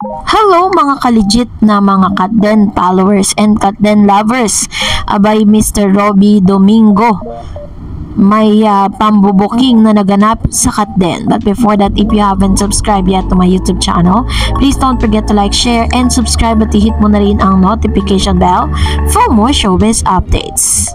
Hello mga ka-legit na mga Katden followers and Katden lovers. Abay Mr. Robby Domingo, may pambubuking na naganap sa Katden. But before that, if you haven't subscribed yet to my YouTube channel, please don't forget to like, share, and subscribe at i-hit mo na rin ang notification bell for more showbiz updates.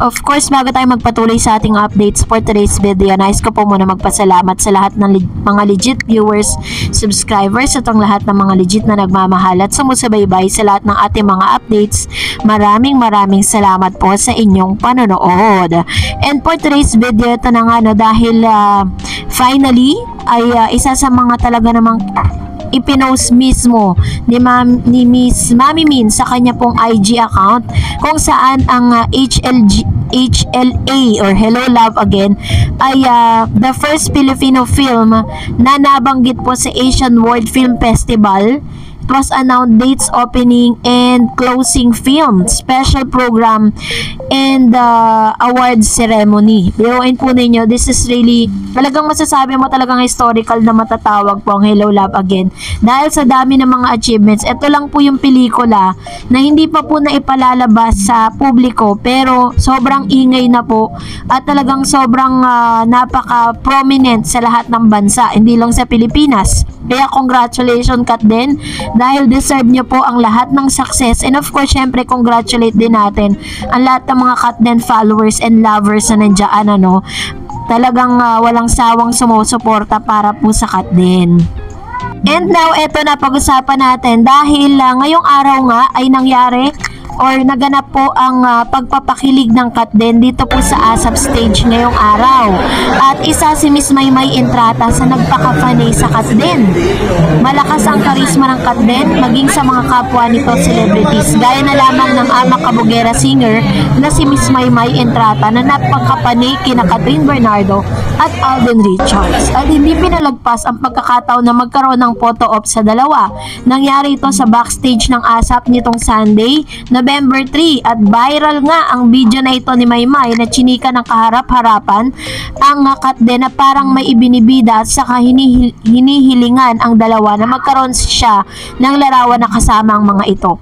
Of course, bago tayo magpatuloy sa ating updates for today's video, nais ko po muna magpasalamat sa lahat ng mga legit viewers, subscribers, at ang lahat ng mga legit na nagmamahal at sumusubaybay sa lahat ng ating mga updates. Maraming salamat po sa inyong panonood. And for today's video, ito na nga dahil finally ay isa sa mga talaga namang ipinost mismo ni Miss Mami Min sa kanya pong IG account kung saan ang HLA or Hello Love Again ay the first Filipino film na nabanggit po sa Asian World Film Festival. It was announced dates, opening and closing film, special program, and award ceremony. Biruin po ninyo, this is really, talagang masasabi mo talagang historical na matatawag po ang Hello Love Again. Dahil sa dami ng mga achievements, ito lang po yung pelikula na hindi pa po na ipalalabas sa publiko, pero sobrang ingay na po at talagang sobrang napaka-prominent sa lahat ng bansa, hindi lang sa Pilipinas. Kaya congratulations Katden, dahil deserve nyo po ang lahat ng success, and of course syempre congratulate din natin ang lahat ng mga Katden followers and lovers na nandiyan, talagang walang sawang sumusuporta para po sa Katden. And now eto na, pag-usapan natin dahil ngayong araw nga ay nangyari or naganap po ang pagpapakilig ng Katden dito po sa ASAP stage ngayong araw. At isa si Miss Maymay Entrata sa nagpaka-fanay sa Katden. Malakas ang karisma ng Katden maging sa mga kapwa nito celebrities. Gaya na lamang ng ama kabugera singer na si Miss Maymay Entrata na napaka-panay kina Catherine Bernardo at Alden Richards. At hindi pinalagpas ang pagkakataon na magkaroon ng photo op sa dalawa. Nangyari ito sa backstage ng ASAP nitong Sunday, November 3, at viral nga ang video na ito ni Maymay na chinika ng kaharap-harapan ang Katden na parang may ibinibida at saka hinihilingan ang dalawa na magkaroon siya ng larawan na kasama ang mga ito.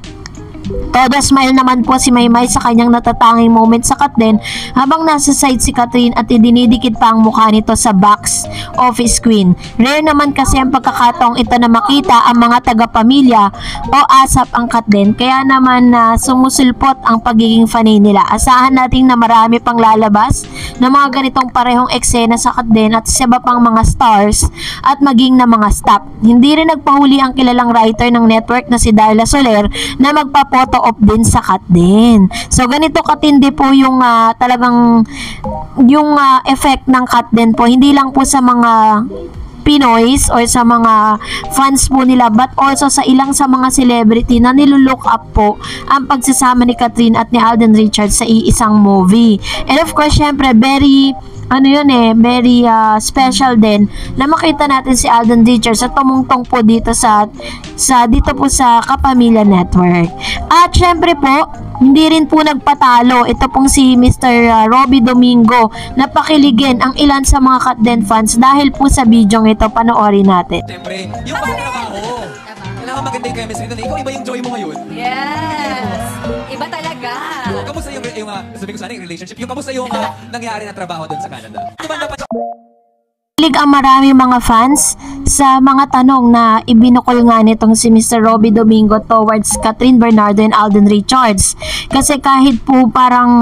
Todo smile naman po si Maymay sa kanyang natatanging moment sa Katden habang nasa side si Catherine at idinidikit pa ang mukha nito sa box office queen. Rare naman kasi ang pagkakataong ito na makita ang mga taga-pamilya o ASAP ang Katden, kaya naman sumusulpot ang pagiging fanay nila. Asahan natin na marami pang lalabas na mga ganitong parehong eksena sa Katden at sa iba pang mga stars at maging na mga staff. Hindi rin nagpahuli ang kilalang writer ng network na si Darla Soler na magpa-photo op din sa Katden. So ganito katindi po yung talagang yung effect ng Katden po, hindi lang po sa mga Pinoys or sa mga fans po nila, but also sa ilang sa mga celebrity na nilulook up po ang pagsasama ni Catherine at ni Alden Richards sa iisang movie. And of course syempre very very special din na makita natin si Alden Richards at tumungtong po dito dito po sa Kapamilya Network. At syempre po, hindi rin po nagpatalo ito pong si Mr. Robby Domingo na pakiligin ang ilan sa mga Katden fans dahil po sa video ito. Panoorin natin. Siyempre, yung pagkakaho. Kailangan maganda yung chemistry doon. Ikaw, iba yung joy mo ngayon. Yes! Iba talaga. Kamusta yung sabi ko sana yung relationship? Yung kamusta yung nangyari na trabaho doon sa Canada? Hilig ang marami mga fans sa mga tanong na ibinukol nga nitong si Mr. Robby Domingo towards Catherine Bernardo and Alden Richards. Kasi kahit po parang,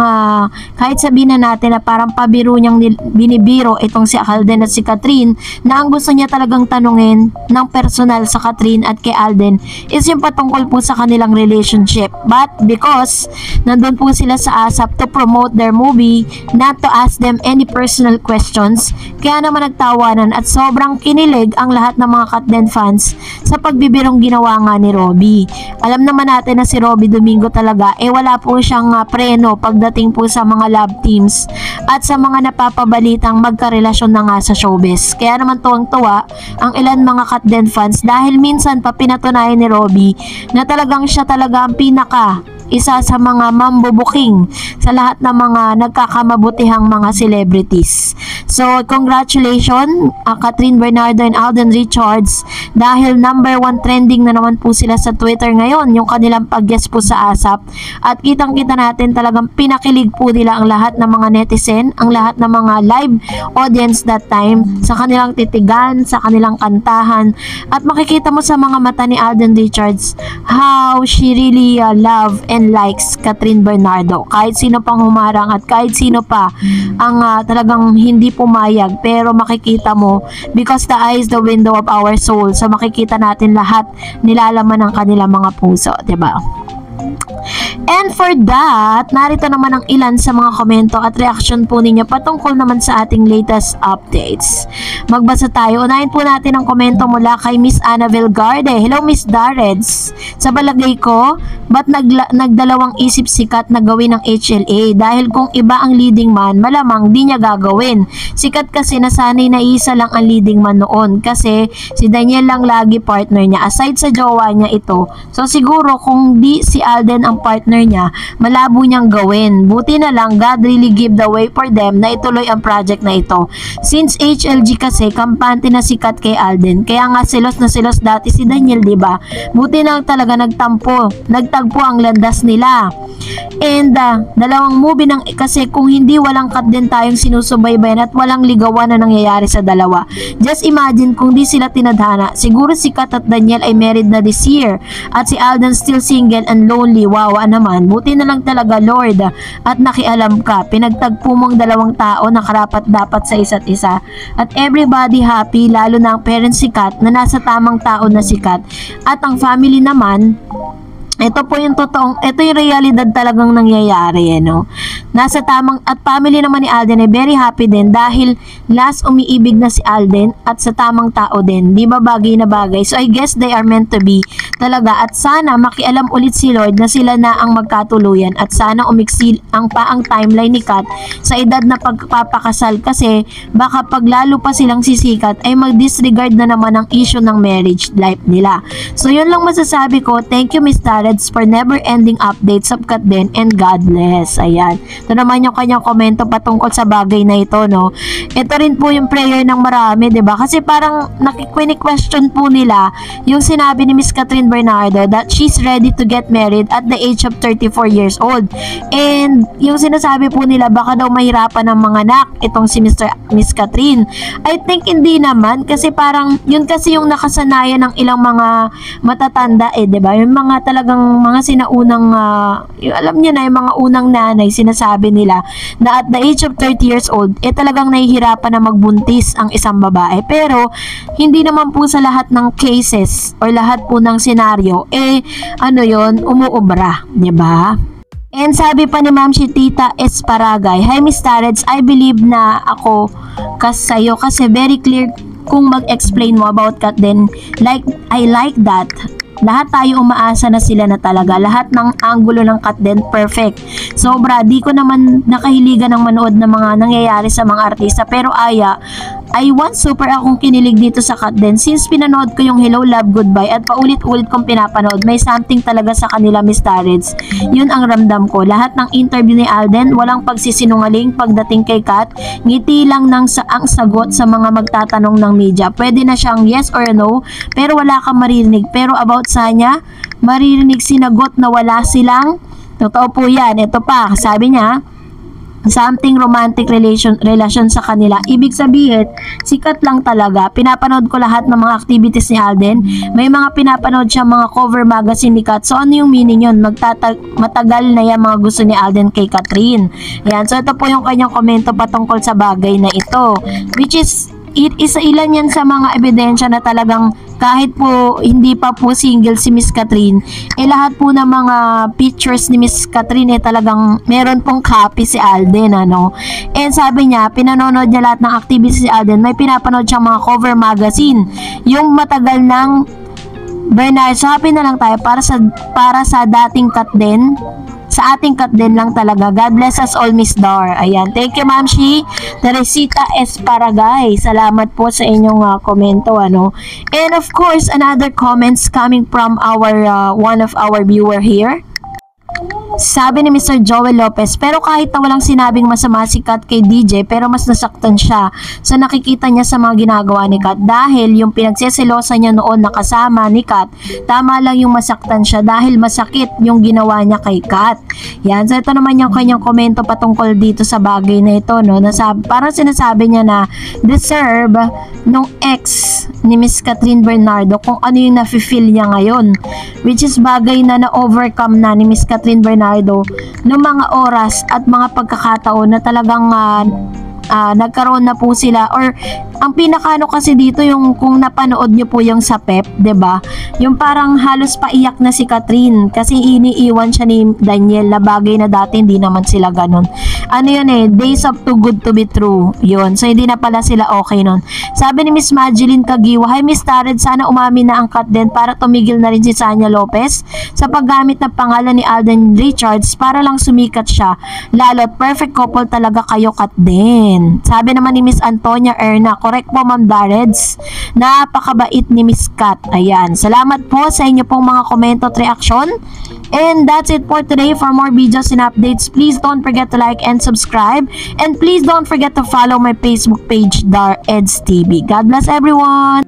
kahit sabihin na natin na parang pabiro niyang binibiro itong si Alden at si Catherine, na ang gusto niya talagang tanungin ng personal sa Catherine at kay Alden is yung patungkol po sa kanilang relationship. But because nandun po sila sa ASAP to promote their movie, not to ask them any personal questions, kaya naman nagtawanan at sobrang kinilig ang lahat ng mga Katden fans sa pagbibirong ginawa nga ni Robby. Alam naman natin na si Robby Domingo talaga wala po siyang preno pagdating po sa mga love teams at sa mga napapabalitang magkarelasyon na nga sa showbiz. Kaya naman tuwang-tuwa ang ilan mga Katden fans dahil minsan pa pinatunayan ni Robby na talagang siya talaga ang pinaka isa sa mga mambubuking sa lahat ng mga nagkakamabutihang mga celebrities. So, congratulations, Catherine Bernardo and Alden Richards, dahil number 1 trending na naman po sila sa Twitter ngayon, yung kanilang pag-guest po sa ASAP. At kitang-kita natin talagang pinakilig po nila ang lahat ng mga netizen, ang lahat ng mga live audience that time, sa kanilang titigan, sa kanilang kantahan. At makikita mo sa mga mata ni Alden Richards how she really love and likes Catherine Bernardo. Kahit sino pang humarang at kahit sino pa ang talagang hindi pumayag, pero makikita mo, because the eye is the window of our soul, so makikita natin lahat nilalaman ng kanilang mga puso, 'di ba? And for that, narito naman ang ilan sa mga komento at reaction po ninyo patungkol naman sa ating latest updates. Magbasa tayo. Unahin po natin ang komento mula kay Miss Ana Vilgarde. Hello Miss Darreds. Sa balagay ko, ba't nagdalawang isip sikat na gawin ng HLA? Dahil kung iba ang leading man, malamang di niya gagawin. Sikat kasi nasanay na isa lang ang leading man noon. Kasi si Daniel lang lagi partner niya. Aside sa jowa niya ito. So siguro kung di si Alden ang partner niya, malabo niyang gawin. Buti na lang, God really give the way for them na ituloy ang project na ito. Since HLG kasi, kampante na sikat kay Alden. Kaya nga selos na selos dati si Daniel, diba? Buti na talaga nagtagpo ang landas nila. And dalawang movie kasi kung hindi walang cut din tayong sinusubaybayan at walang ligawan na nangyayari sa dalawa. Just imagine kung di sila tinadhana. Siguro si Kat at Daniel ay married na this year at si Alden still single and lonely. Wow, naman. Buti na lang talaga, Lord, at nakialam ka. Pinagtagpo mong dalawang tao na karapat-dapat sa isa't isa. At everybody happy, lalo na ang parents si Kat na nasa tamang tao na si Kat. At ang family naman, ito po yung totoong, ito yung realidad talagang nangyayari, no? Nasa tamang, at family naman ni Alden ay very happy din dahil last umiibig na si Alden at sa tamang tao din. Di ba bagay na bagay? So I guess they are meant to be talaga, at sana makialam ulit si Lord na sila na ang magkatuluyan, at sana umiksil ang paang timeline ni Kat sa edad na pagpapakasal, kasi baka pag lalo pa silang sisikat ay mag-disregard na naman ang issue ng marriage life nila. So yun lang masasabi ko. Thank you Miss Darreds for never-ending updates of Kat din, and God bless. Ayan. Ito naman yung kanyang komento patungkol sa bagay na ito, no? Ito rin po yung prayer ng marami, 'di ba? Kasi parang question po nila yung sinabi ni Miss Catherine Bernardo that she's ready to get married at the age of 34 years old. And yung sinasabi po nila baka daw mahirapan ng mga anak itong si Miss Catherine. I think hindi naman, kasi parang yun kasi yung nakasanayan ng ilang mga matatanda, 'di ba? Yung mga talagang mga sinaunang yung alam niyo na, yung mga unang nanay, sinasabi nila na at the age of 30 years old talagang nahihirapan na magbuntis ang isang babae. Pero hindi naman po sa lahat ng cases or lahat po ng senaryo umuubra, 'di ba? And sabi pa ni Ma'am si Tita Esparagay, hi Miss Darreds, I believe na ako sa'yo kasi very clear kung mag-explain mo about Kat din. I like that. Lahat tayo umaasa na sila na talaga. Lahat ng angulo ng Kat din, perfect. Sobra, di ko naman nakahiligan ng manood ng mga nangyayari sa mga artista. Pero I want super akong kinilig dito sa Kat din. Since pinanood ko yung Hello, Love, Goodbye at paulit-ulit kong pinapanood, may something talaga sa kanila Miss Darreds. Yun ang ramdam ko. Lahat ng interview ni Alden, walang pagsisinungaling pagdating kay Kat. Ngiti lang ang sagot sa mga magtatanong ng media. Pwede na siyang yes or no, pero wala kang maririnig. Pero about sa niya, maririnig sinagot na wala silang. Totoo po yan. Ito pa, sabi niya, something romantic relation sa kanila. Ibig sabihin, sikat lang talaga. Pinapanood ko lahat ng mga activities ni Alden. May mga pinapanood siya mga cover magazine ni Kat. So ano yung meaning yun? Matagal na yan mga gusto ni Alden kay Catherine. Ayan. So ito po yung kanyang komento patungkol sa bagay na ito. Which is, ilan yan sa mga ebidensya na talagang kahit po hindi pa po single si Miss Catherine, lahat po ng mga pictures ni Miss Catherine talagang meron pong copy si Alden, ano. And sabi niya, pinanonood niya lahat ng activities si Alden. May pinapanood siyang mga cover magazine. Yung matagal ng Bernard, so happy na lang tayo para sa dating Kat din. Sa ating Kat din lang talaga. God bless us all, Miss Dar. Ayan. Thank you, Ma'am Shi. Teresita Esparagay. Salamat po sa inyong komento, ano. And of course, another comments coming from our one of our viewer here. Sabi ni Mr. Joel Lopez, pero kahit na walang sinabing masama si Kat kay DJ, pero mas nasaktan siya sa nakikita niya sa mga ginagawa ni Kat dahil yung pinagseselosa niya noon na kasama ni Kat, tama lang yung masaktan siya dahil masakit yung ginawa niya kay Kat. Yan, so ito naman yung kanyang komento patungkol dito sa bagay na ito, no? Parang sinasabi niya na deserve nung ex ni Miss Catherine Bernardo kung ano yung nafe-feel niya ngayon, which is bagay na na-overcome na ni Miss Catherine Bernardo noong mga oras at mga pagkakataon na talagang nagkaroon na po sila, or ang pinakaano kasi dito yung kung napanood nyo po yung sa PEP, 'di ba? Yung parang halos paiyak na si Catherine kasi iniiwan siya ni Daniel na bagay na dati hindi naman sila ganun. Ano yun days of too good to be true. Yun. So hindi na pala sila okay nun. Sabi ni Miss Madeline Kagiwa, hi Miss Tared, sana umamin na ang Kat din para tumigil na rin si Sanya Lopez sa paggamit ng pangalan ni Alden Richards para lang sumikat siya. Lalo't perfect couple talaga kayo, Kat din. Sabi naman ni Miss Antonia Erna, correct po Ma'am Dareds, napakabait ni Miss Kat. Ayan, salamat po sa inyo pong mga komento at reaction. And that's it for today. For more videos and updates, please don't forget to like and subscribe. And please don't forget to follow my Facebook page, Dar Eds TV. God bless everyone!